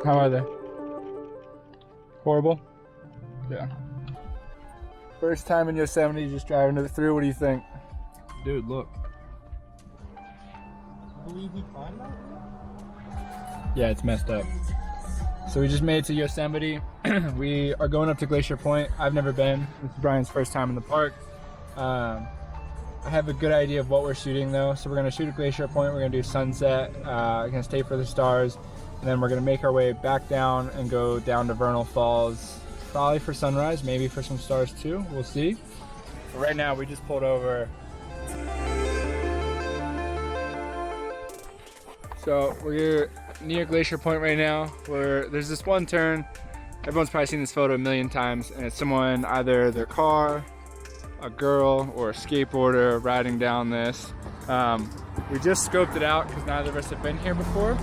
How are they? Horrible? Yeah. First time in Yosemite, just driving it through. What do you think? Dude, look. Believe we climbed that? Yeah, it's messed up. So we just made it to Yosemite. We are going up to Glacier Point. I've never been. This is Brian's first time in the park. I have a good idea of what we're shooting though. So we're gonna shoot at Glacier Point. We're gonna do sunset. We're gonna stay for the stars. And then we're gonna make our way back down and go down to Vernal Falls. Probably for sunrise, maybe for some stars too. We'll see. But right now we just pulled over. So we're near Glacier Point right now, where there's this one turn. Everyone's probably seen this photo a million times, and it's someone, either their car, a girl, or a skateboarder riding down this. We just scoped it out because neither of us have been here before,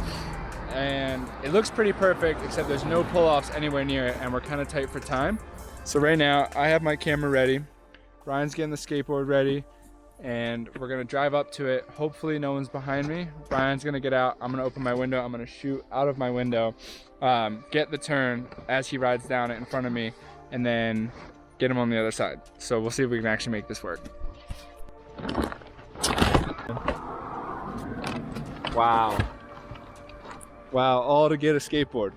and it looks pretty perfect, except there's no pull-offs anywhere near it, and we're kind of tight for time. So right now, I have my camera ready. Ryan's getting the skateboard ready. And we're gonna drive up to it. Hopefully no one's behind me. Brian's gonna get out. I'm gonna open my window. I'm gonna shoot out of my window, get the turn as he rides down it in front of me, and then get him on the other side. So we'll see if we can actually make this work. Wow. Wow, all to get a skateboard.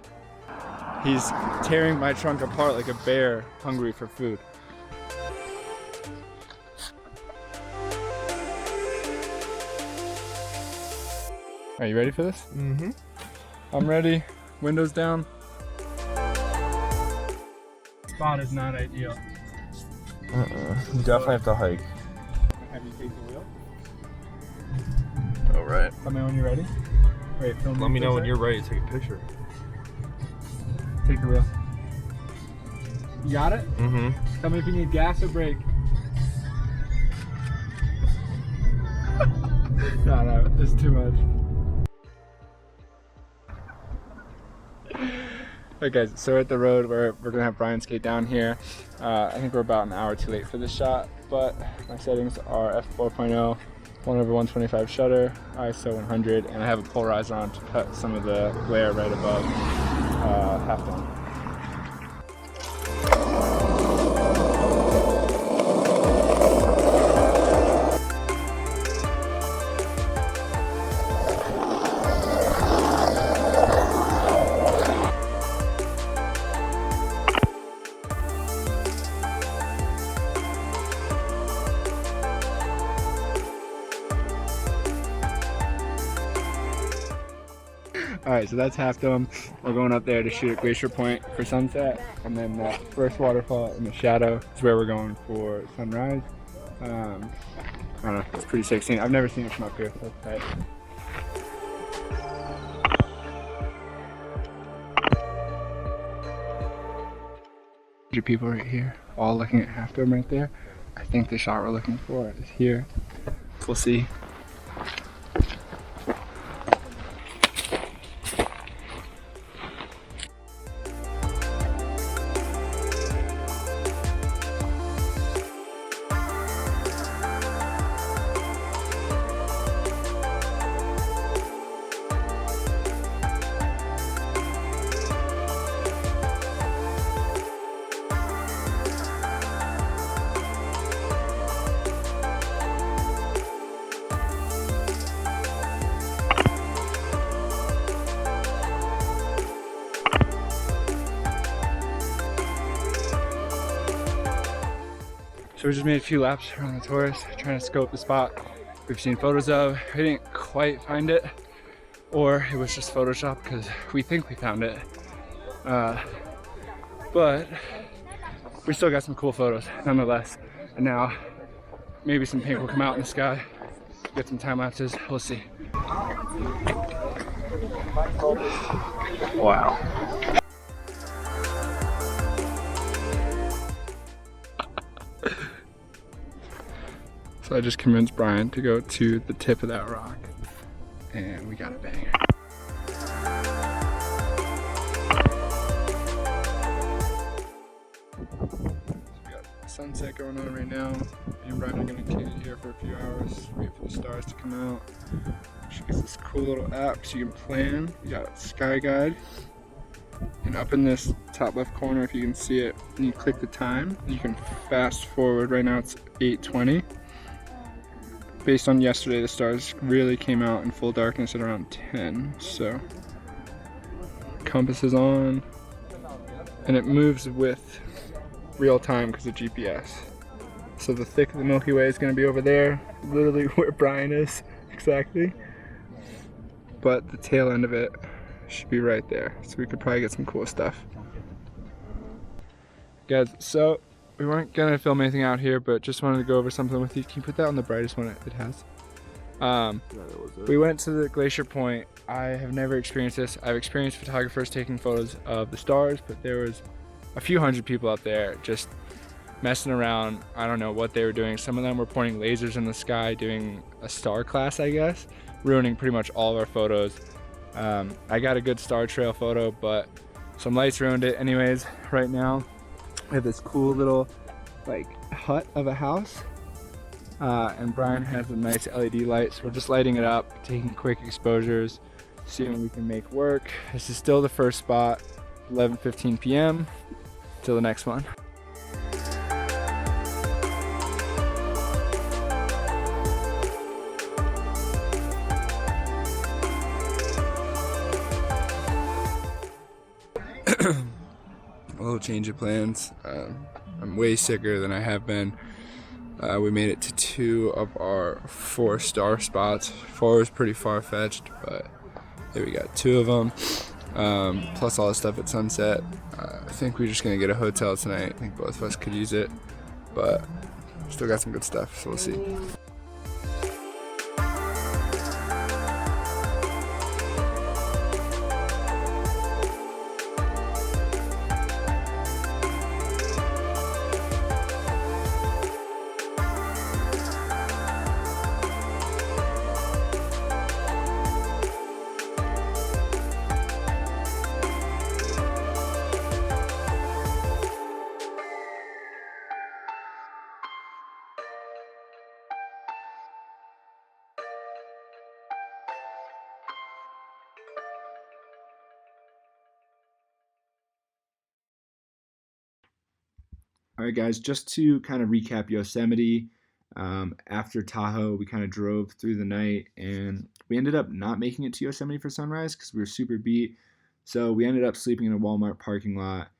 He's tearing my trunk apart like a bear hungry for food. Are you ready for this? Mm-hmm. I'm ready. Windows down. Spot is not ideal. You definitely have to hike. Have you take the wheel? Alright. Tell me when you're ready. Wait, film. Let me know when you're ready to take a picture. Take the wheel. You got it? Mm-hmm. Tell me if you need gas or brake. No, it's too much. Alright guys, so we're at the road where we're gonna have Brian skate down here. I think we're about an hour too late for this shot, but my settings are f4.0, 1/125 shutter, ISO 100, and I have a polarizer on to cut some of the glare right above Half Dome. Alright, so that's Half Dome. We're going up there to shoot at Glacier Point for sunset, and then that first waterfall in the shadow is where we're going for sunrise. I don't know, it's pretty sick scene. I've never seen it from up here, so that's tight. People right here, all looking at Half Dome right there. I think the shot we're looking for is here. We'll see. So we just made a few laps around the tours, trying to scope the spot we've seen photos of. We didn't quite find it, or it was just Photoshop because we think we found it. But we still got some cool photos nonetheless. And now maybe some pink will come out in the sky, get some time lapses, we'll see. Wow. So I just convinced Brian to go to the tip of that rock, and we got a banger. So we got sunset going on right now. Me and Brian are gonna kick it here for a few hours, wait for the stars to come out. She gets this cool little app so you can plan. You got Sky Guide, And up in this top left corner, if you can see it, and you click the time, you can fast forward. Right now it's 8:20. Based on yesterday, the stars really came out in full darkness at around 10. So compass is on, and it moves with real time because of GPS. So the thick of the Milky Way is going to be over there, literally where Brian is, exactly. But the tail end of it should be right there. So we could probably get some cool stuff. Guys, so we weren't going to film anything out here, but just wanted to go over something with you. Can you put that on the brightest one it has? We went to the Glacier Point. I have never experienced this. I've experienced photographers taking photos of the stars, but there was a few hundred people out there just messing around. I don't know what they were doing. Some of them were pointing lasers in the sky, doing a star class, I guess, ruining pretty much all of our photos. I got a good star trail photo, but some lights ruined it. Anyways, right now we have this cool little like hut of a house, and Brian has a nice LED light, so we're just lighting it up, taking quick exposures, seeing what we can make work. This is still the first spot, 11:15 p.m. till the next one. A little change of plans. I'm way sicker than I have been. We made it to 2 of our 4 star spots. 4 is pretty far-fetched, but here we got 2 of them. Plus all the stuff at sunset. I think we're just gonna get a hotel tonight. I think both of us could use it, but still got some good stuff, so we'll see. All right, guys, just to kind of recap Yosemite, after Tahoe, we kind of drove through the night, and we ended up not making it to Yosemite for sunrise because we were super beat. So we ended up sleeping in a Walmart parking lot,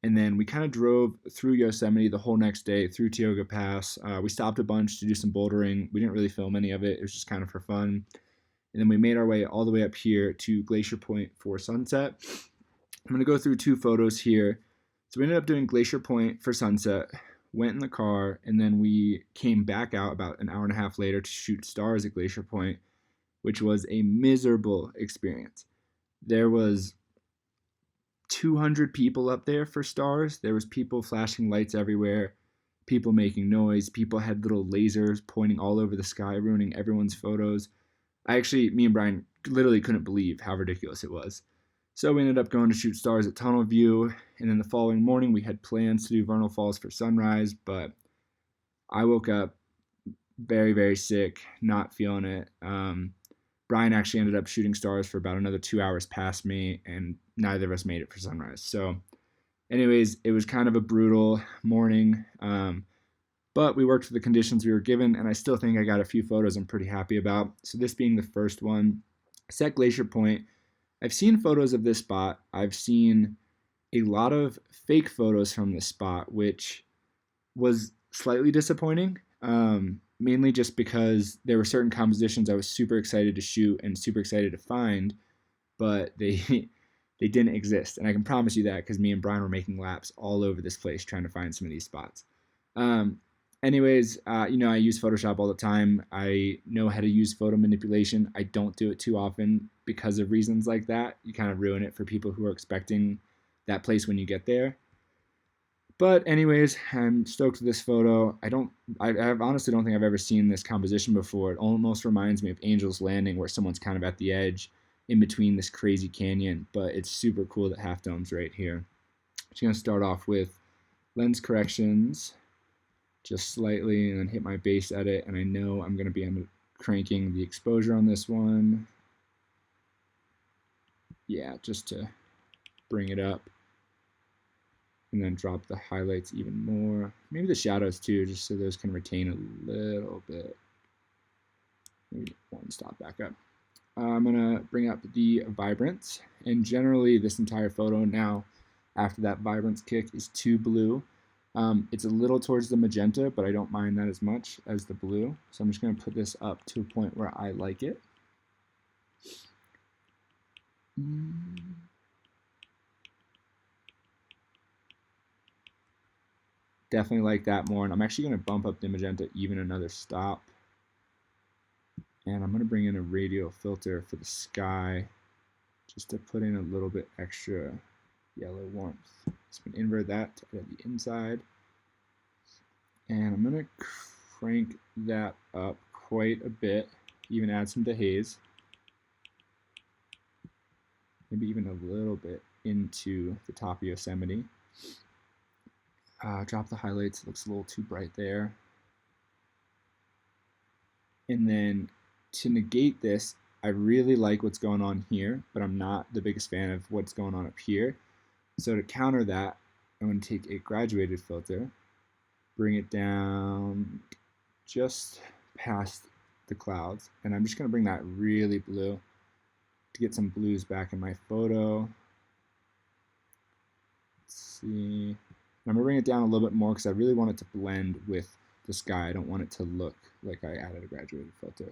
and then we kind of drove through Yosemite the whole next day through Tioga Pass. We stopped a bunch to do some bouldering. We didn't really film any of it. It was just kind of for fun. And then we made our way all the way up here to Glacier Point for sunset. I'm going to go through 2 photos here. So we ended up doing Glacier Point for sunset, went in the car, and then we came back out about an hour and a half later to shoot stars at Glacier Point, which was a miserable experience. There was 200 people up there for stars. There was people flashing lights everywhere, people making noise, people had little lasers pointing all over the sky, ruining everyone's photos. Me and Brian literally couldn't believe how ridiculous it was. So we ended up going to shoot stars at Tunnel View, and then the following morning we had plans to do Vernal Falls for sunrise, but I woke up very, very sick, not feeling it. Brian actually ended up shooting stars for about another 2 hours past me, and neither of us made it for sunrise. So anyways, it was kind of a brutal morning, but we worked with the conditions we were given, and I still think I got a few photos I'm pretty happy about. So this being the first one, set Glacier Point. I've seen photos of this spot. I've seen a lot of fake photos from this spot, which was slightly disappointing, mainly just because there were certain compositions I was super excited to shoot and super excited to find, but they didn't exist. And I can promise you that because me and Brian were making laps all over this place trying to find some of these spots. Anyways, I use Photoshop all the time. I know how to use photo manipulation. I don't do it too often because of reasons like that. You kind of ruin it for people who are expecting that place when you get there. But anyways, I'm stoked with this photo. I honestly don't think I've ever seen this composition before. It almost reminds me of Angel's Landing, where someone's kind of at the edge in between this crazy canyon, but it's super cool that Half Dome's right here. Just gonna start off with lens corrections, just slightly, and then hit my base edit, and I know I'm gonna be cranking the exposure on this one. Yeah, just to bring it up, and then drop the highlights even more. Maybe the shadows too, just so those can retain a little bit. Maybe one stop back up. I'm gonna bring up the vibrance, and generally this entire photo now, after that vibrance kick, is too blue. It's a little towards the magenta, but I don't mind that as much as the blue. So I'm just gonna put this up to a point where I like it. Definitely like that more, and I'm actually gonna bump up the magenta even another stop. And I'm gonna bring in a radial filter for the sky, just to put in a little bit extra yellow warmth. So I'm gonna invert that to the inside. And I'm gonna crank that up quite a bit, even add some dehaze. Maybe even a little bit into the top of Yosemite. Drop the highlights, it looks a little too bright there. And then to negate this, I really like what's going on here, but I'm not the biggest fan of what's going on up here. So to counter that, I'm going to take a graduated filter, bring it down just past the clouds, and I'm just going to bring that really blue to get some blues back in my photo. Let's see. I'm going to bring it down a little bit more because I really want it to blend with the sky. I don't want it to look like I added a graduated filter.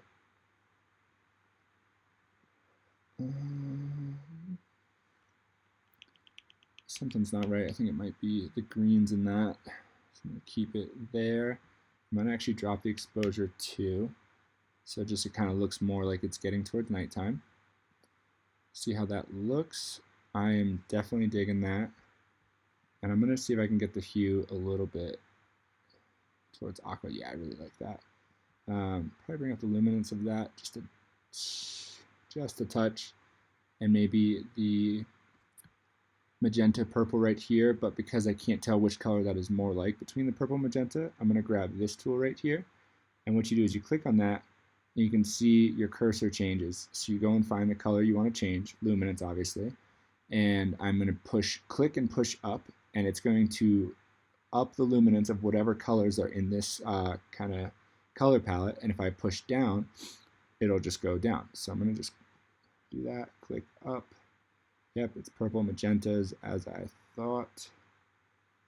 Something's not right. I think it might be the greens in that. So I'm going to keep it there. I'm going to actually drop the exposure too. So just it kind of looks more like it's getting towards nighttime. See how that looks. I am definitely digging that. And I'm going to see if I can get the hue a little bit towards aqua. Yeah, I really like that. Probably bring up the luminance of that just a touch. And maybe the magenta purple right here, but because I can't tell which color that is more like between the purple and magenta, I'm going to grab this tool right here. And what you do is you click on that, and you can see your cursor changes. So you go and find the color you want to change, luminance obviously, and I'm going to click and push up, and it's going to up the luminance of whatever colors are in this kind of color palette, and if I push down, it'll just go down. So I'm going to just do that, click up. Yep, it's purple magentas as I thought.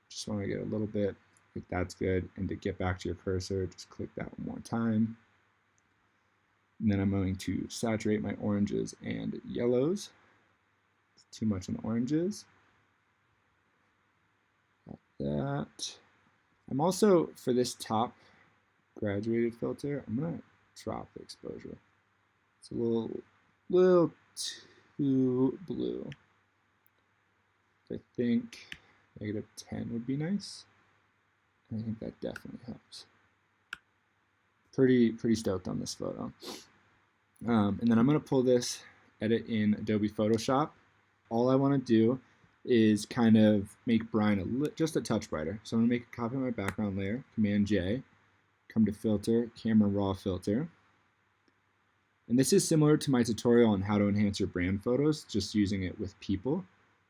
Just want to get a little bit, if that's good. And to get back to your cursor, just click that one more time. And then I'm going to saturate my oranges and yellows. It's too much on the oranges. Got that. I'm also, for this top graduated filter, I'm going to drop the exposure. It's a little too blue. I think -10 would be nice. And I think that definitely helps. Pretty stoked on this photo. And then I'm going to pull this, edit in Adobe Photoshop. All I want to do is kind of make Brian just a touch brighter. So I'm going to make a copy of my background layer, Command J, come to Filter, Camera Raw Filter. And this is similar to my tutorial on how to enhance your brand photos, just using it with people.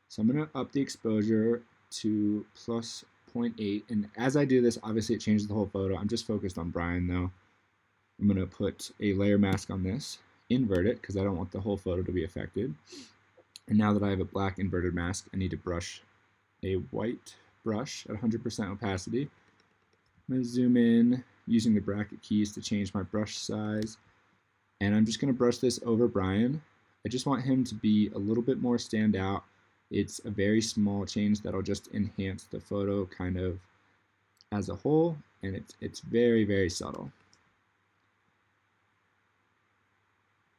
So I'm going to up the exposure to +0.8. And as I do this, obviously it changes the whole photo. I'm just focused on Brian though. I'm going to put a layer mask on this, invert it, because I don't want the whole photo to be affected. And now that I have a black inverted mask, I need to brush a white brush at 100% opacity. I'm going to zoom in using the bracket keys to change my brush size. And I'm just going to brush this over Brian. I just want him to be a little bit more stand out. It's a very small change that'll just enhance the photo kind of as a whole, and it's very, very subtle.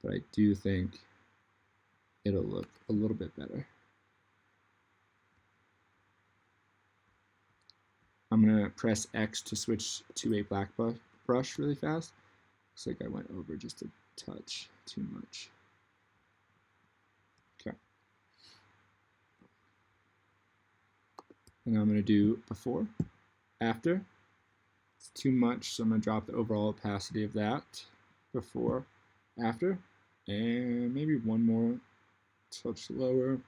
But I do think it'll look a little bit better. I'm going to press X to switch to a black brush really fast. Looks like I went over just a touch too much. Okay. And I'm going to do before, after. It's too much, so I'm going to drop the overall opacity of that. Before, after, and maybe one more touch lower.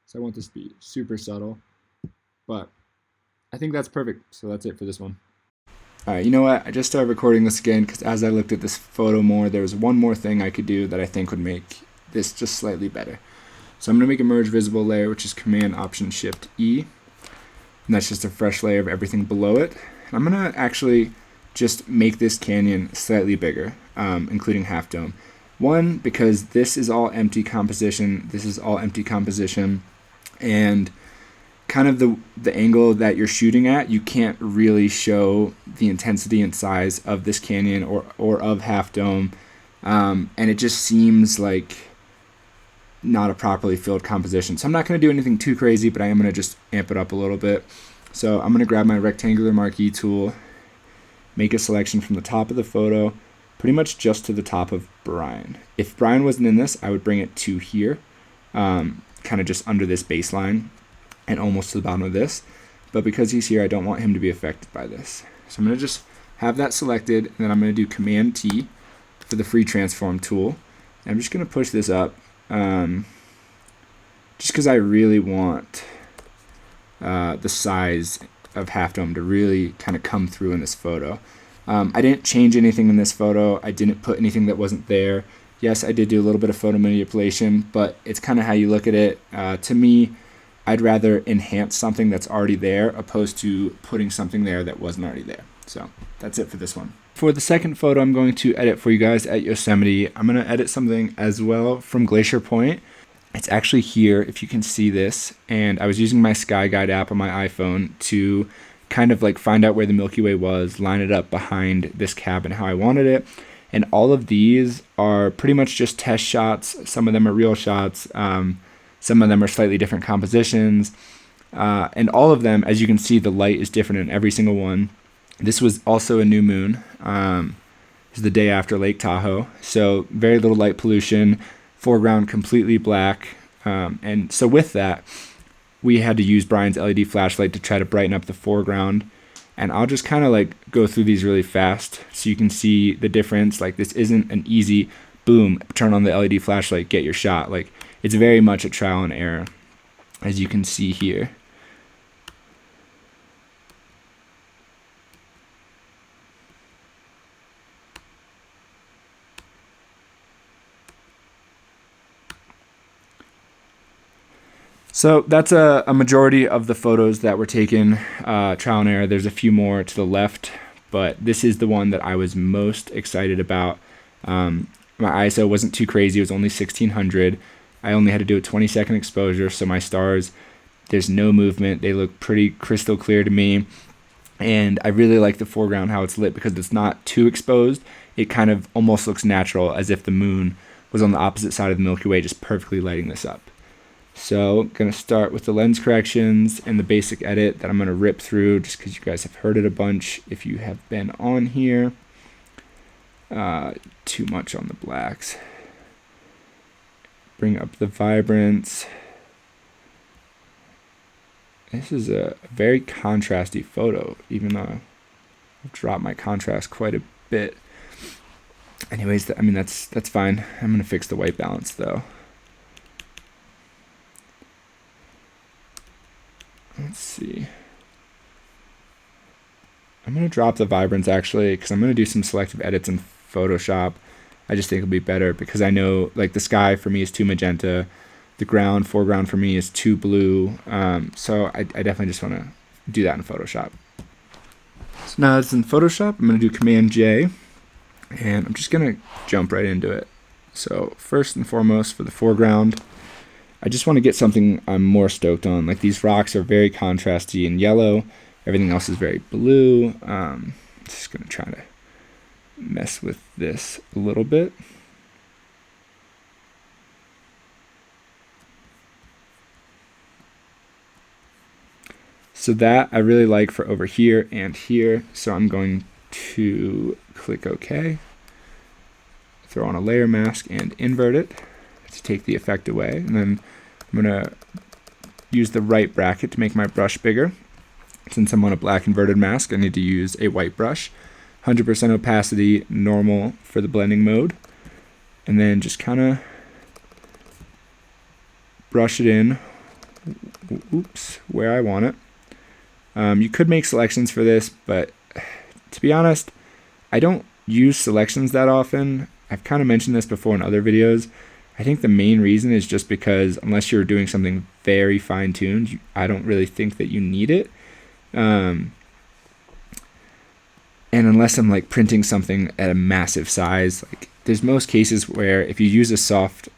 So I want this to be super subtle, but I think that's perfect. So that's it for this one. All right, you know what? I just started recording this again because as I looked at this photo more, there was one more thing I could do that I think would make this just slightly better. So I'm going to make a merge visible layer, which is Command Option Shift E. And that's just a fresh layer of everything below it. And I'm going to actually just make this canyon slightly bigger, including Half Dome. One, because this is all empty composition. This is all empty composition. And kind of the angle that you're shooting at, you can't really show the intensity and size of this canyon or of Half Dome. And it just seems like not a properly filled composition. So I'm not going to do anything too crazy, but I am going to just amp it up a little bit. So I'm going to grab my rectangular marquee tool, make a selection from the top of the photo, pretty much just to the top of Brian. If Brian wasn't in this, I would bring it to here, kind of just under this baseline and almost to the bottom of this. But because he's here, I don't want him to be affected by this. So I'm going to just have that selected, and then I'm going to do Command T for the free transform tool. And I'm just going to push this up. Just because I really want the size of Half Dome to really kind of come through in this photo. I didn't change anything in this photo. I didn't put anything that wasn't there. Yes, I did do a little bit of photo manipulation, but it's kind of how you look at it. To me, I'd rather enhance something that's already there opposed to putting something there that wasn't already there. So that's it for this one. For the second photo I'm going to edit for you guys at Yosemite, I'm going to edit something as well from Glacier Point. It's actually here, if you can see this, and I was using my Sky Guide app on my iPhone to kind of like find out where the Milky Way was, line it up behind this cabin how I wanted it, and all of these are pretty much just test shots. Some of them are real shots, some of them are slightly different compositions, and all of them, as you can see, the light is different in every single one. This was also a new moon. This is the day after Lake Tahoe, so very little light pollution, foreground completely black, and so with that, we had to use Brian's LED flashlight to try to brighten up the foreground. And I'll just kind of like go through these really fast so you can see the difference. Like, this isn't an easy boom, turn on the LED flashlight, get your shot. Like, it's very much a trial and error, as you can see here. So that's a majority of the photos that were taken, trial and error. There's a few more to the left, but this is the one that I was most excited about. My ISO wasn't too crazy. It was only 1600. I only had to do a 20-second exposure, so my stars, there's no movement. They look pretty crystal clear to me. And I really like the foreground, how it's lit, because it's not too exposed. It kind of almost looks natural, as if the moon was on the opposite side of the Milky Way, just perfectly lighting this up. So I'm going to start with the lens corrections and the basic edit that I'm going to rip through just because you guys have heard it a bunch if you have been on here. Too much on the blacks. Bring up the vibrance. This is a very contrasty photo, even though I've dropped my contrast quite a bit. Anyways, I mean, that's fine. I'm going to fix the white balance though. Let's see. I'm going to drop the vibrance actually, because I'm going to do some selective edits in Photoshop. I just think it'll be better because I know, like, the sky for me is too magenta. The foreground for me is too blue. So I definitely just want to do that in Photoshop. So now it's in Photoshop. I'm going to do Command J, and I'm just going to jump right into it. So first and foremost, for the foreground, I just want to get something I'm more stoked on. Like, these rocks are very contrasty and yellow. Everything else is very blue. Just going to try to mess with this a little bit. So that I really like for over here and here. So I'm going to click OK. Throw on a layer mask and invert it to take the effect away. And then I'm going to use the right bracket to make my brush bigger. Since I'm on a black inverted mask, I need to use a white brush. 100% opacity, normal for the blending mode. And then just kind of brush it in where I want it. You could make selections for this, but to be honest, I don't use selections that often. I've kind of mentioned this before in other videos. I think the main reason is just because unless you're doing something very fine-tuned, I don't really think that you need it. And unless I'm like printing something at a massive size, like there's most cases where if you use a soft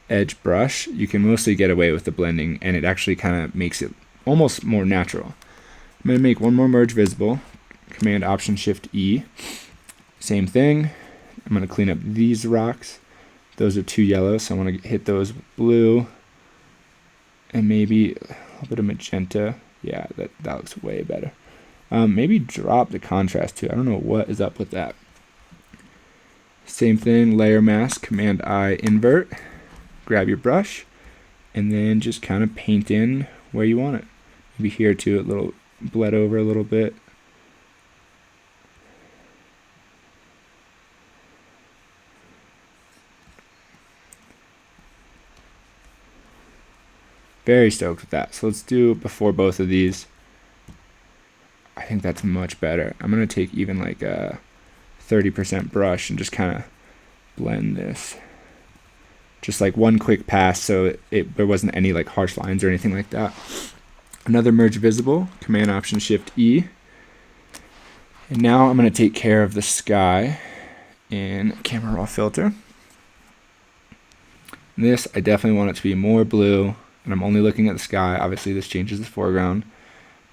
edge brush, you can mostly get away with the blending, and it actually kind of makes it almost more natural. I'm going to make one more merge visible, Command Option Shift E. Same thing. I'm going to clean up these rocks. Those are too yellow, so I want to hit those with blue and maybe a little bit of magenta. Yeah, that looks way better. Maybe drop the contrast too. I don't know what is up with that. Same thing, layer mask, Command I invert. Grab your brush and then just kind of paint in where you want it. Maybe here too, a little bled over a little bit. Very stoked with that. So let's do before both of these. I think that's much better. I'm going to take even like a 30% brush and just kind of blend this. Just like one quick pass so there wasn't any like harsh lines or anything like that. Another merge visible, Command Option Shift E. And now I'm going to take care of the sky in Camera Raw Filter. And this, I definitely want it to be more blue. And I'm only looking at the sky. Obviously, this changes the foreground.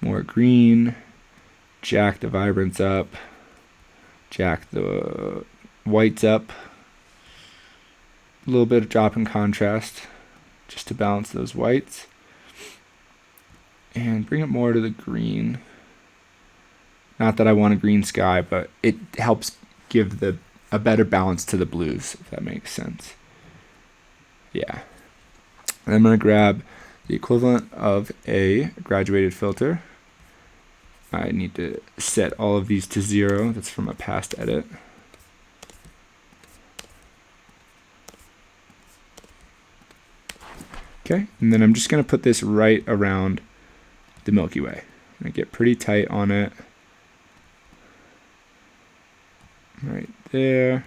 More green. Jack the vibrance up. Jack the whites up. A little bit of drop in contrast just to balance those whites. And bring it more to the green. Not that I want a green sky, but it helps give a better balance to the blues, if that makes sense. Yeah. And I'm going to grab the equivalent of a graduated filter. I need to set all of these to 0. That's from a past edit. Okay, and then I'm just going to put this right around the Milky Way. I'm going to get pretty tight on it. Right there.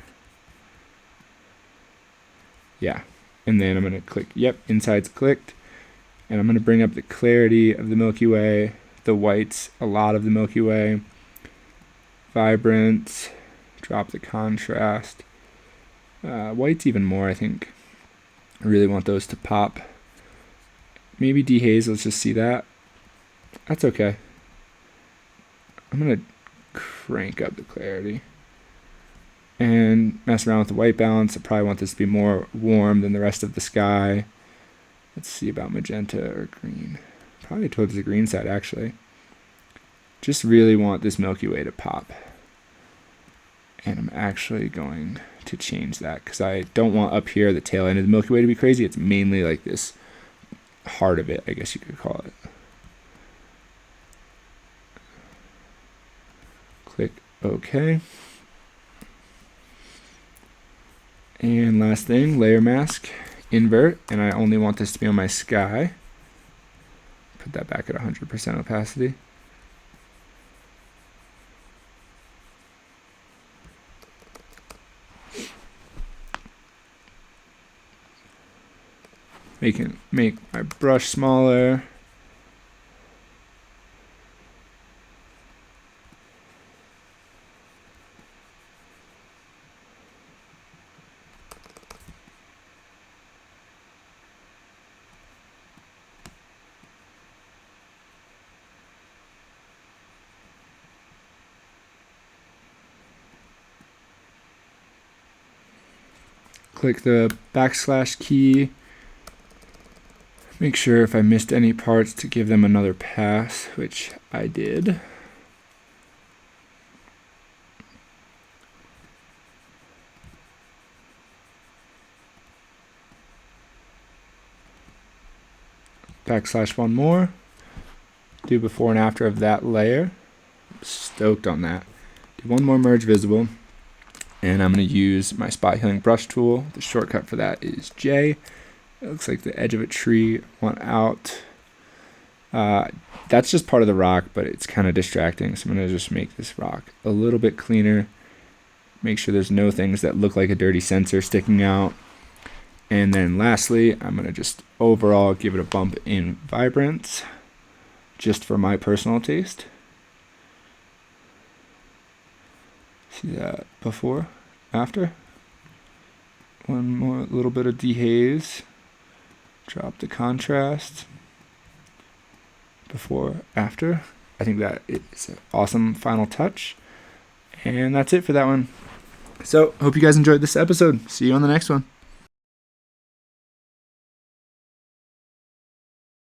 Yeah. And then I'm going to click, yep, inside's clicked. And I'm going to bring up the clarity of the Milky Way, the whites, a lot of the Milky Way, vibrance, drop the contrast, whites even more, I think. I really want those to pop. Maybe dehaze, let's just see that. That's okay. I'm going to crank up the clarity. And mess around with the white balance. I probably want this to be more warm than the rest of the sky. Let's see about magenta or green. Probably towards the green side, actually. Just really want this Milky Way to pop. And I'm actually going to change that because I don't want up here the tail end of the Milky Way to be crazy. It's mainly like this heart of it, I guess you could call it. Click OK. And last thing, layer mask, invert, and I only want this to be on my sky. Put that back at 100% opacity. Make my brush smaller. Click the backslash key. Make sure if I missed any parts to give them another pass, which I did. Backslash one more. Do before and after of that layer. Stoked on that. Do one more merge visible. And I'm going to use my spot healing brush tool. The shortcut for that is J. It looks like the edge of a tree went out. That's just part of the rock, but it's kind of distracting. So I'm going to just make this rock a little bit cleaner. Make sure there's no things that look like a dirty sensor sticking out. And then lastly, I'm going to just overall give it a bump in vibrance, just for my personal taste. See that before, after. One more little bit of dehaze. Drop the contrast. Before, after. I think that is an awesome final touch. And that's it for that one. So, hope you guys enjoyed this episode. See you on the next one.